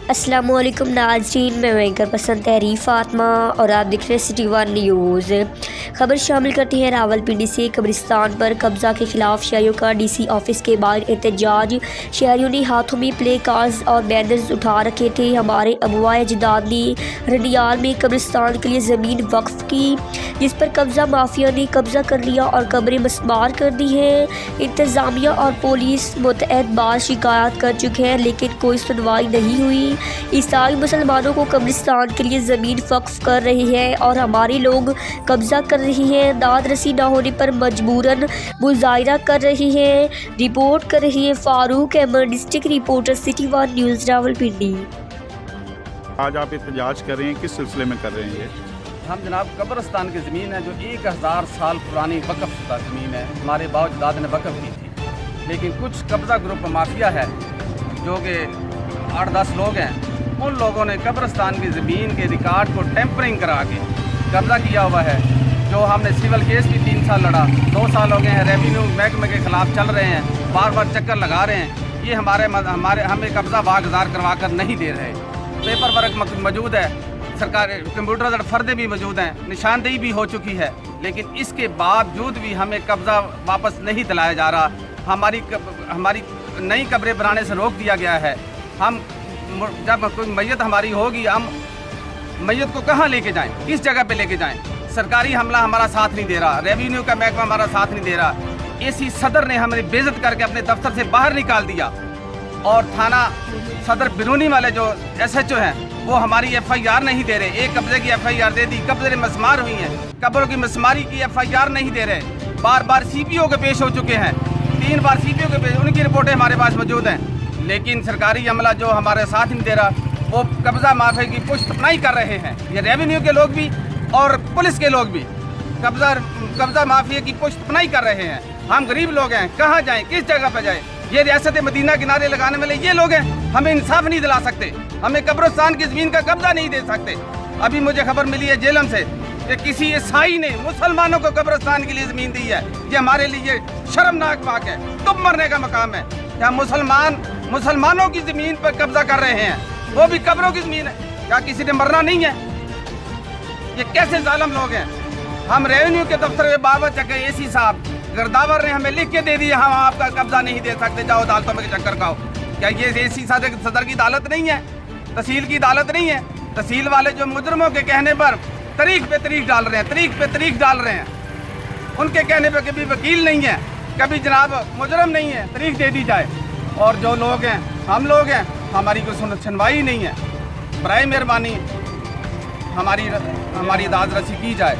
السلام علیکم ناظرین، میں وینکر پسند تحریر فاطمہ اور آپ دیکھ رہے ہیں سٹی ون نیوز۔ خبر شامل کرتے ہیں راولپنڈی سے۔ قبرستان پر قبضہ کے خلاف شہریوں کا ڈی سی آفس کے باہر احتجاج۔ شہریوں نے ہاتھوں میں پلے کارڈز اور بینرز اٹھا رکھے تھے۔ ہمارے آباء اجداد نے رنیال میں قبرستان کے لیے زمین وقف کی، جس پر قبضہ مافیا نے قبضہ کر لیا اور قبریں مسمار کر دی ہیں۔ انتظامیہ اور پولیس متعدد بار شکایات کر چکے ہیں، لیکن کوئی سنوائی نہیں ہوئی۔ عیسائی مسلمانوں کو قبرستان کے لیے زمین وقف کر رہے ہیں اور ہمارے لوگ قبضہ کر رہے ہیں۔ داد رسی نہ ہونے پر مجبوراً مظاہرہ کر رہے ہیں۔ رپورٹ کر رہے ہیں Farooq Ahmed, district reporter, city one news, Rawalpindi. آج آپ احتجاج کر رہے ہیں، کس سلسلے میں کر رہے ہیں؟ ہم جناب قبرستان کی زمین ہے جو 1000 سال پرانی وقف شدہ زمین ہے، ہمارے باپ اجداد نے وقف کی تھی، لیکن کچھ قبضہ گروپ مافیا ہے جو کہ 8-10 لوگ ہیں، ان لوگوں نے قبرستان کی زمین کے ریکارڈ کو ٹیمپرنگ کرا کے قبضہ کیا ہوا ہے۔ جو ہم نے سول کیس بھی 3 سال لڑا، 2 سال ہو گئے ہیں، ریونیو محکمے کے خلاف چل رہے ہیں، بار بار چکر لگا رہے ہیں، یہ ہمیں قبضہ واگزار کروا کر نہیں دے رہے۔ پیپر ورک موجود ہے، سرکار کمپیوٹر فردے بھی موجود ہیں، نشاندہی بھی ہو چکی ہے، لیکن اس کے باوجود بھی ہمیں قبضہ واپس نہیں دلایا جا رہا۔ ہماری نئی قبریں بنانے سے روک دیا گیا ہے۔ ہم جب کوئی میت ہماری ہوگی، ہم میت کو کہاں لے کے جائیں، کس جگہ پہ لے کے جائیں؟ سرکاری عملہ ہمارا ساتھ نہیں دے رہا، ریونیو کا محکمہ ہمارا ساتھ نہیں دے رہا۔ اسی صدر نے ہمیں بے عزت کر کے اپنے دفتر سے باہر نکال دیا، اور تھانہ صدر بیرونی والے جو SHO ہیں وہ ہماری FIR نہیں دے رہے۔ ایک قبضے کی FIR دے دی، قبضے مسمار ہوئی ہیں، قبروں کی مسماری کی FIR نہیں دے رہے۔ بار بار CPO کے پیش ہو چکے ہیں، 3 بار CPO کے پیش، ان کی رپورٹیں ہمارے پاس موجود ہیں، لیکن سرکاری عملہ جو ہمارے ساتھ نہیں دے رہا، وہ قبضہ مافیا کی پشت پناہی کر رہے ہیں۔ یہ ریونیو کے لوگ بھی اور پولیس کے لوگ بھی قبضہ مافیا کی پشت پناہی کر رہے ہیں۔ ہم غریب لوگ ہیں، کہاں جائیں، کس جگہ پہ جائیں؟ یہ ریاست مدینہ کنارے لگانے والے یہ لوگ ہیں، ہمیں انصاف نہیں دلا سکتے، ہمیں قبرستان کی زمین کا قبضہ نہیں دے سکتے۔ ابھی مجھے خبر ملی ہے جیلم سے کہ کسی عیسائی نے مسلمانوں کو قبرستان کے لیے زمین دی ہے۔ یہ ہمارے لیے شرمناک بات ہے، تم مرنے کا مقام ہے کہ ہم مسلمانوں کی زمین پر قبضہ کر رہے ہیں، وہ بھی قبروں کی زمین ہے۔ کیا کسی نے مرنا نہیں ہے؟ یہ کیسے ظالم لوگ ہیں؟ ہم ریونیو کے دفتر میں بابا چکے AC صاحب گرداور نے ہمیں لکھ کے دے دی، ہم آپ کا قبضہ نہیں دے سکتے، جاؤ عدالتوں میں چکر کھاؤ۔ کیا یہ AC صدر کی عدالت نہیں ہے؟ تحصیل کی عدالت نہیں ہے؟ تحصیل والے جو مجرموں کے کہنے پر تاریخ پہ تاریخ ڈال رہے ہیں، ان کے کہنے پہ کبھی وکیل نہیں ہے، کبھی جناب مجرم نہیں ہے، تاریخ دے دی جائے۔ اور جو لوگ ہیں، ہم لوگ ہیں، ہماری کوئی سنوائی نہیں ہے۔ برائے مہربانی ہماری داد رسی کی جائے۔